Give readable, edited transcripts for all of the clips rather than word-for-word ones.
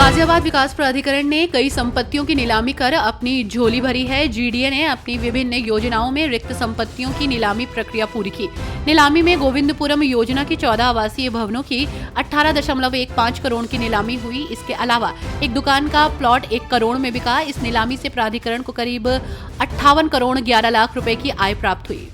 गाजियाबाद विकास प्राधिकरण ने कई संपत्तियों की नीलामी कर अपनी झोली भरी है। जीडीए ने अपनी विभिन्न योजनाओं में रिक्त संपत्तियों की नीलामी प्रक्रिया पूरी की। नीलामी में गोविंदपुरम योजना की 14 आवासीय भवनों की 18.15 करोड़ की नीलामी हुई। इसके अलावा एक दुकान का प्लॉट 1 करोड़ में बिका। इस नीलामी से प्राधिकरण को करीब 58 करोड़ 11 लाख रुपए की आय प्राप्त हुई।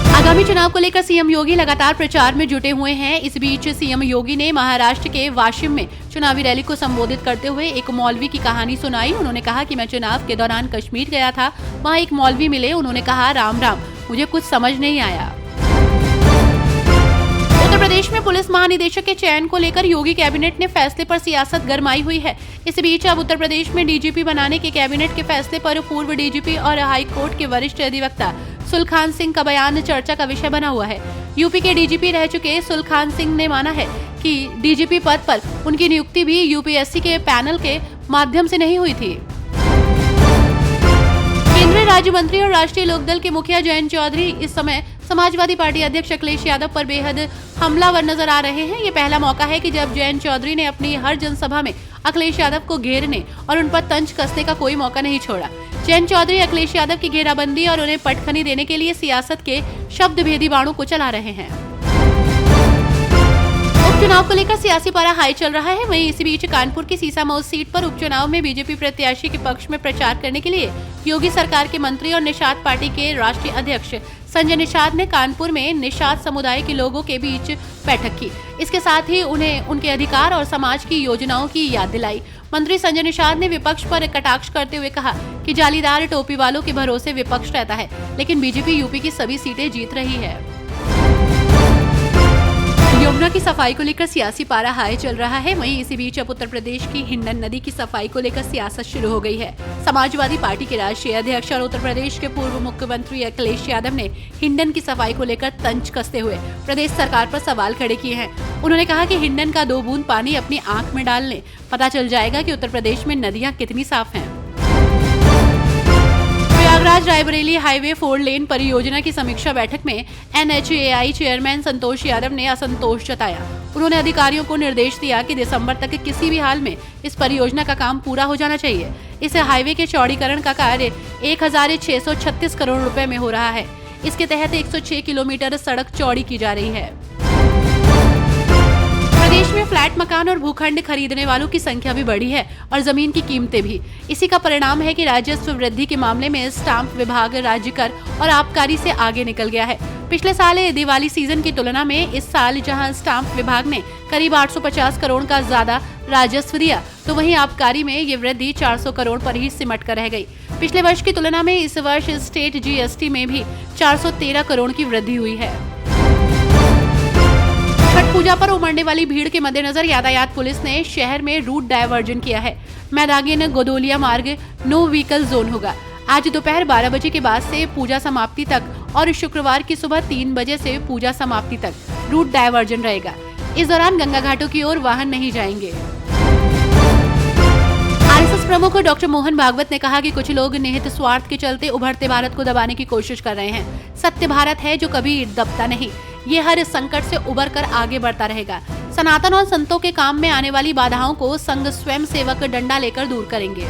आगामी चुनाव को लेकर सीएम योगी लगातार प्रचार में जुटे हुए हैं। इस बीच सीएम योगी ने महाराष्ट्र के वाशिम में चुनावी रैली को संबोधित करते हुए एक मौलवी की कहानी सुनाई। उन्होंने कहा कि मैं चुनाव के दौरान कश्मीर गया था, वहां एक मौलवी मिले। उन्होंने कहा, राम राम, मुझे कुछ समझ नहीं आया। उत्तर प्रदेश में पुलिस महानिदेशक के चयन को लेकर योगी कैबिनेट ने फैसले पर सियासत गरमाई हुई है। इस बीच अब उत्तर प्रदेश में डीजीपी बनाने के कैबिनेट के फैसले पर पूर्व डीजीपी और हाईकोर्ट के वरिष्ठ अधिवक्ता सुलखान सिंह का बयान चर्चा का विषय बना हुआ है। यूपी के डीजीपी रह चुके सुलखान सिंह ने माना है कि डीजीपी पद पर उनकी नियुक्ति भी यूपीएससी के पैनल के माध्यम से नहीं हुई थी। केंद्रीय राज्य मंत्री और राष्ट्रीय लोकदल के मुखिया जयंत चौधरी इस समय समाजवादी पार्टी अध्यक्ष अखिलेश यादव पर बेहद हमलावर नजर आ रहे हैं। ये पहला मौका है कि जब जयंत चौधरी ने अपनी हर जनसभा में अखिलेश यादव को घेरने और उन पर तंज कसने का कोई मौका नहीं छोड़ा। जयंत चौधरी अखिलेश यादव की घेराबंदी और उन्हें पटखनी देने के लिए सियासत के शब्द भेदी बाणों को चला रहे हैं। उपचुनाव को लेकर सियासी पारा हाई चल रहा है। वहीं इसी बीच कानपुर की सीसामऊ सीट पर उपचुनाव में बीजेपी प्रत्याशी के पक्ष में प्रचार करने के लिए योगी सरकार के मंत्री और निषाद पार्टी के राष्ट्रीय अध्यक्ष संजय निषाद ने कानपुर में निषाद समुदाय के लोगों के बीच बैठक की। इसके साथ ही उन्हें उनके अधिकार और समाज की योजनाओं की याद दिलाई। मंत्री संजय निषाद ने विपक्ष पर कटाक्ष करते हुए कहा कि जालीदार टोपी वालों के भरोसे विपक्ष रहता है, लेकिन बीजेपी यूपी की सभी सीटें जीत रही है। यमुना की सफाई को लेकर सियासी पारा हाई चल रहा है। वहीं इसी बीच अब उत्तर प्रदेश की हिंडन नदी की सफाई को लेकर सियासत शुरू हो गई है। समाजवादी पार्टी के राष्ट्रीय अध्यक्ष और उत्तर प्रदेश के पूर्व मुख्यमंत्री अखिलेश यादव ने हिंडन की सफाई को लेकर तंज कसते हुए प्रदेश सरकार पर सवाल खड़े किए हैं। उन्होंने कहा कि हिंडन का 2 बूंद पानी अपनी आंख में डाल लें, पता चल जाएगा कि उत्तर प्रदेश में नदियां कितनी साफ हैं। प्रयागराज रायबरेली हाईवे 4 लेन परियोजना की समीक्षा बैठक में NHAI चेयरमैन संतोष यादव ने असंतोष जताया। उन्होंने अधिकारियों को निर्देश दिया कि दिसंबर तक किसी भी हाल में इस परियोजना का काम पूरा हो जाना चाहिए। इस हाईवे के चौड़ीकरण का कार्य 1636 करोड़ रुपए में हो रहा है। इसके तहत 106 किलोमीटर सड़क चौड़ी की जा रही है। प्रदेश में फ्लैट मकान और भूखंड खरीदने वालों की संख्या भी बढ़ी है और जमीन की कीमतें भी। इसी का परिणाम है कि राजस्व वृद्धि के मामले में स्टाम्प विभाग राज्य कर और आबकारी से आगे निकल गया है। पिछले साल दिवाली सीजन की तुलना में इस साल जहां स्टाम्प विभाग ने करीब 850 करोड़ का ज्यादा राजस्व दिया, तो वहीं आबकारी में ये वृद्धि 400 करोड़ पर ही सिमट कर रह गई। पिछले वर्ष की तुलना में इस वर्ष स्टेट GST में भी 413 करोड़ की वृद्धि हुई है। छठ पूजा पर उमड़ने वाली भीड़ के मद्देनजर यातायात पुलिस ने शहर में रूट डायवर्जन किया है। मैदागिन गोदोलिया मार्ग नो व्हीकल जोन होगा। आज दोपहर 12 बजे के बाद से पूजा समाप्ति तक और शुक्रवार की सुबह 3 बजे से पूजा समाप्ति तक रूट डायवर्जन रहेगा। इस दौरान गंगा घाटों की ओर वाहन नहीं जाएंगे। RSS प्रमुख डॉक्टर मोहन भागवत ने कहा कि कुछ लोग निहित स्वार्थ के चलते उभरते भारत को दबाने की कोशिश कर रहे हैं। सत्य भारत है जो कभी दबता नहीं। ये हर संकट से उबर कर आगे बढ़ता रहेगा। सनातन और संतों के काम में आने वाली बाधाओं को संघ स्वयं सेवक डंडा लेकर दूर करेंगे।